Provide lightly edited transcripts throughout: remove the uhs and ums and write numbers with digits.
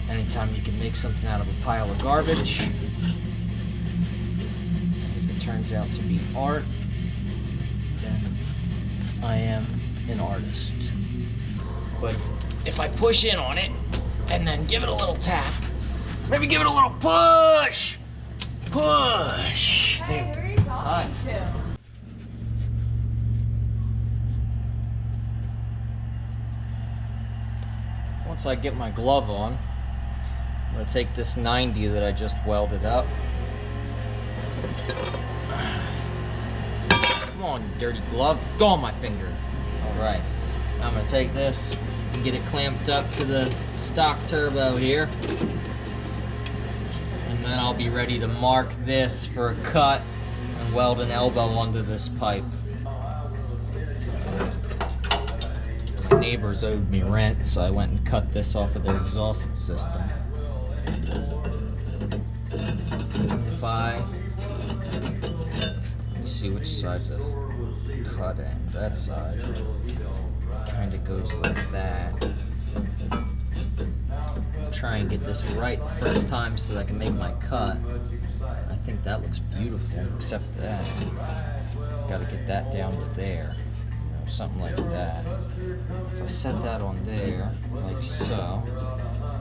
Anytime you can make something out of a pile of garbage. If it turns out to be art, then I am an artist. But if I push in on it and then give it a little tap, maybe give it a little push! Push! Hey, who are you talking to? Once I get my glove on, I'm going to take this 90 that I just welded up. Come on, you dirty glove. Go on my finger. Alright. I'm going to take this and get it clamped up to the stock turbo here. And then I'll be ready to mark this for a cut and weld an elbow onto this pipe. My neighbors owed me rent, so I went and cut this off of their exhaust system. If I... Let's see which side's a cut end. That side kind of goes like that. Try and get this right the first time so that I can make my cut. I think that looks beautiful, except that gotta get that down to there, you know, something like that. If I set that on there, like so,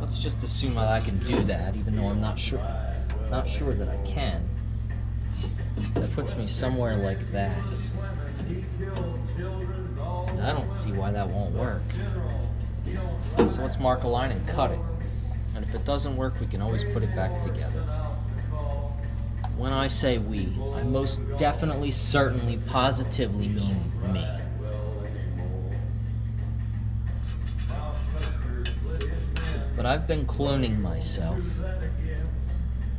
let's just assume that I can do that, even though I'm not sure that I can. That puts me somewhere like that. And I don't see why that won't work. So let's mark a line and cut it. And if it doesn't work, we can always put it back together. When I say we, I most definitely, certainly, positively mean me. But I've been cloning myself.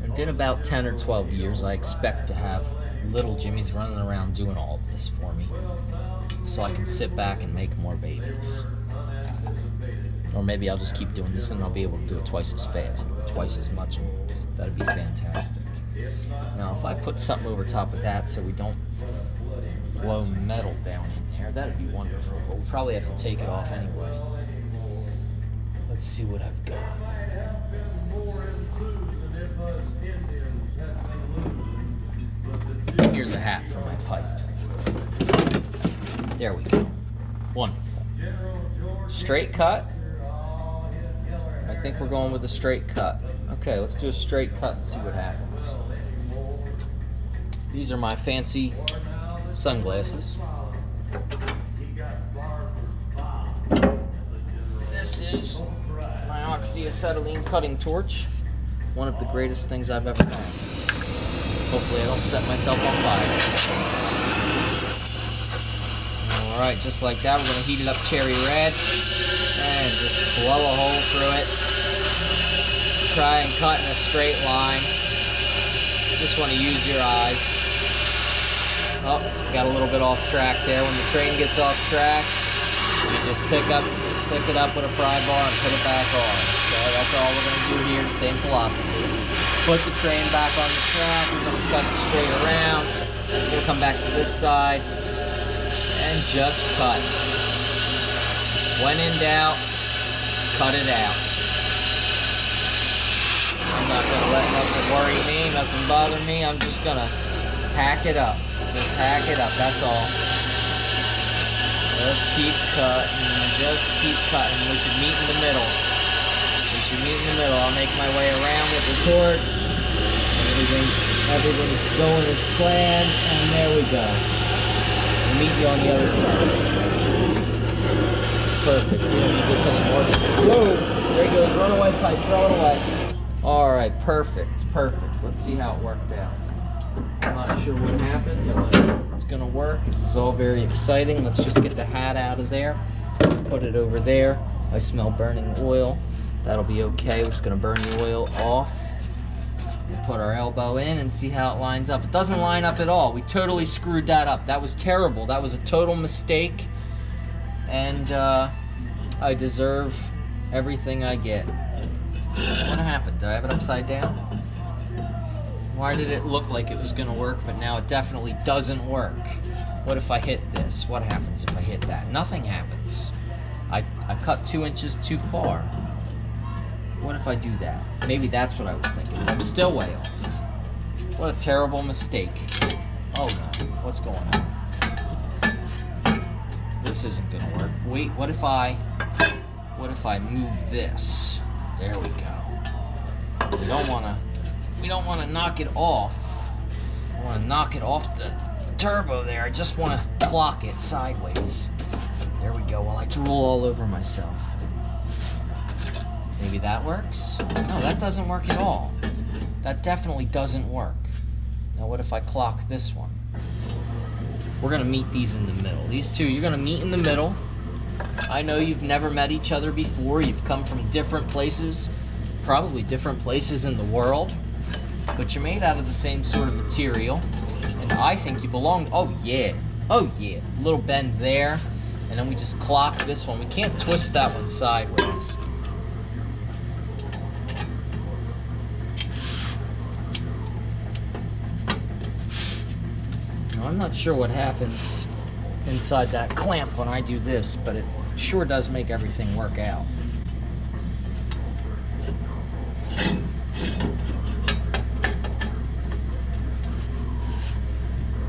And in about 10 or 12 years, I expect to have little Jimmys running around doing all of this for me. So I can sit back and make more babies. Or maybe I'll just keep doing this and I'll be able to do it twice as fast, twice as much, and that'd be fantastic. Now, if I put something over top of that so we don't blow metal down in there, that'd be wonderful. But we'll probably have to take it off anyway. Let's see what I've got. Here's a hat for my pipe. There we go. Wonderful. Straight cut. I think we're going with a straight cut. Okay, let's do a straight cut and see what happens. These are my fancy sunglasses. This is my oxyacetylene cutting torch. One of the greatest things I've ever done. Hopefully I don't set myself on fire. Alright, just like that, we're going to heat it up cherry red. And just blow a hole through it. Try and cut in a straight line. Just want to use your eyes. Oh, got a little bit off track there. When the train gets off track, you just pick it up with a pry bar and put it back on. So that's all we're going to do here, the same philosophy. Put the train back on the track, we're going to cut it straight around. We'll come back to this side and just cut. When in doubt, cut it out. I'm not going to let nothing worry me, nothing bother me. I'm just going to hack it up. Just hack it up, that's all. Just keep cutting, just keep cutting. We should meet in the middle. We should meet in the middle. I'll make my way around with the torch. Everything's going as planned, and there we go. We'll meet you on the other side. Perfect. We don't need this anymore. Whoa! There he goes. Run away, pipe. Throw it away. Alright, perfect. Perfect. Let's see how it worked out. I'm not sure what happened, but it's going to work. This is all very exciting. Let's just get the hat out of there. Put it over there. I smell burning oil. That'll be okay. We're just going to burn the oil off. We'll put our elbow in and see how it lines up. It doesn't line up at all. We totally screwed that up. That was terrible. That was a total mistake. And I deserve everything I get. What happened? Did I have it upside down? Why did it look like it was going to work, but now it definitely doesn't work? What if I hit this? What happens if I hit that? Nothing happens. I cut 2 inches too far. What if I do that? Maybe that's what I was thinking. I'm still way off. What a terrible mistake. Oh no, what's going on? This isn't gonna work. Wait, what if I move this? There we go. We don't wanna knock it off. I wanna knock it off the turbo there. I just wanna clock it sideways. There we go, while I drool all over myself. Maybe that works? No, that doesn't work at all. That definitely doesn't work. Now what if I clock this one? We're gonna meet these in the middle. These two, you're gonna meet in the middle. I know you've never met each other before. You've come from different places, probably different places in the world, but you're made out of the same sort of material. And I think you belong, oh yeah, little bend there. And then we just clock this one. We can't twist that one sideways. I'm not sure what happens inside that clamp when I do this, but it sure does make everything work out.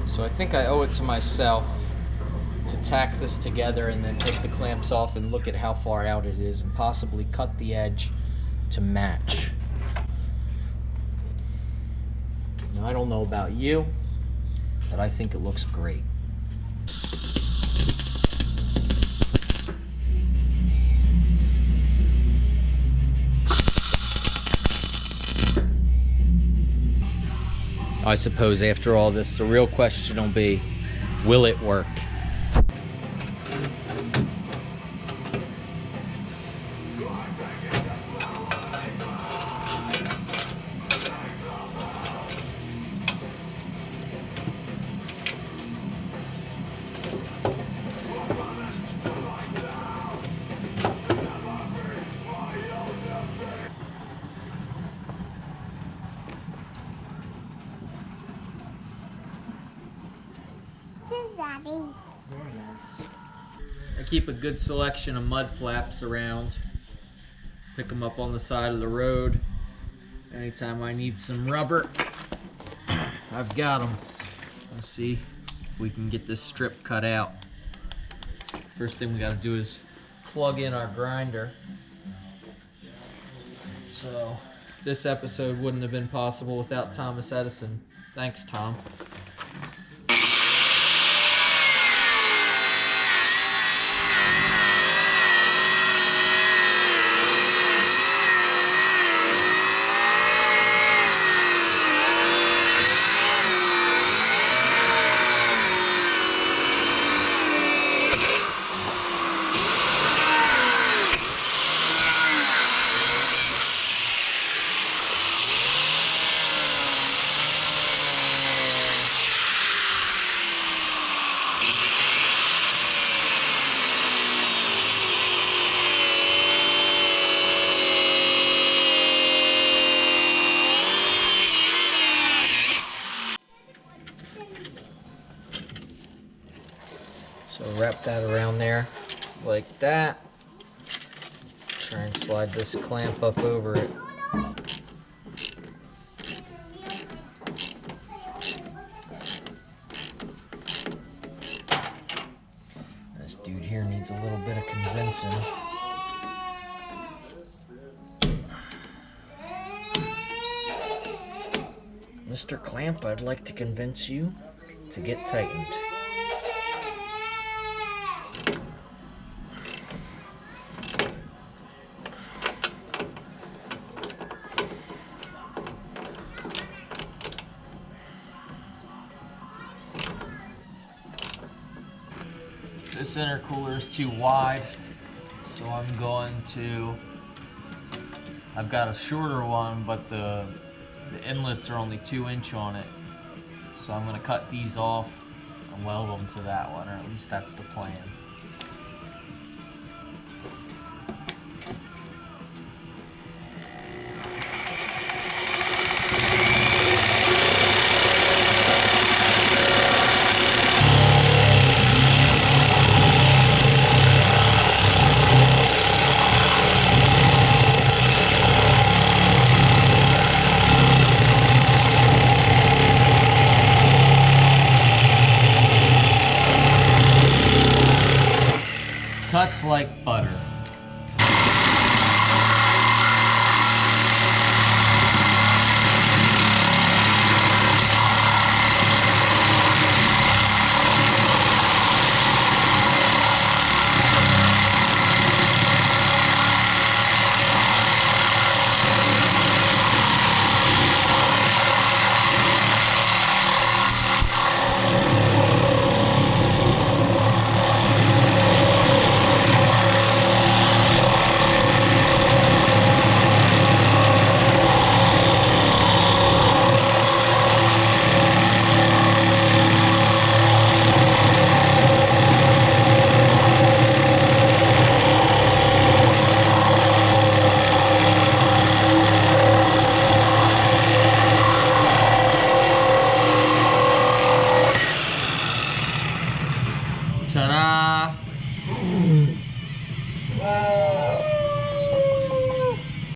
So I think I owe it to myself to tack this together and then take the clamps off and look at how far out it is and possibly cut the edge to match. Now, I don't know about you, but I think it looks great. I suppose after all this, the real question will be, will it work? Very nice. I keep a good selection of mud flaps around. Pick them up on the side of the road. Anytime I need some rubber, I've got them. Let's see if we can get this strip cut out. First thing we got to do is plug in our grinder. So this episode wouldn't have been possible without Thomas Edison. Thanks, Tom. So wrap that around there like that. Try and slide this clamp up over it. This dude here needs a little bit of convincing. Mr. Clamp, I'd like to convince you to get tightened. This intercooler is too wide, so I've got a shorter one, but the inlets are only 2" on it. So I'm gonna cut these off and weld them to that one, or at least that's the plan. Ta-da!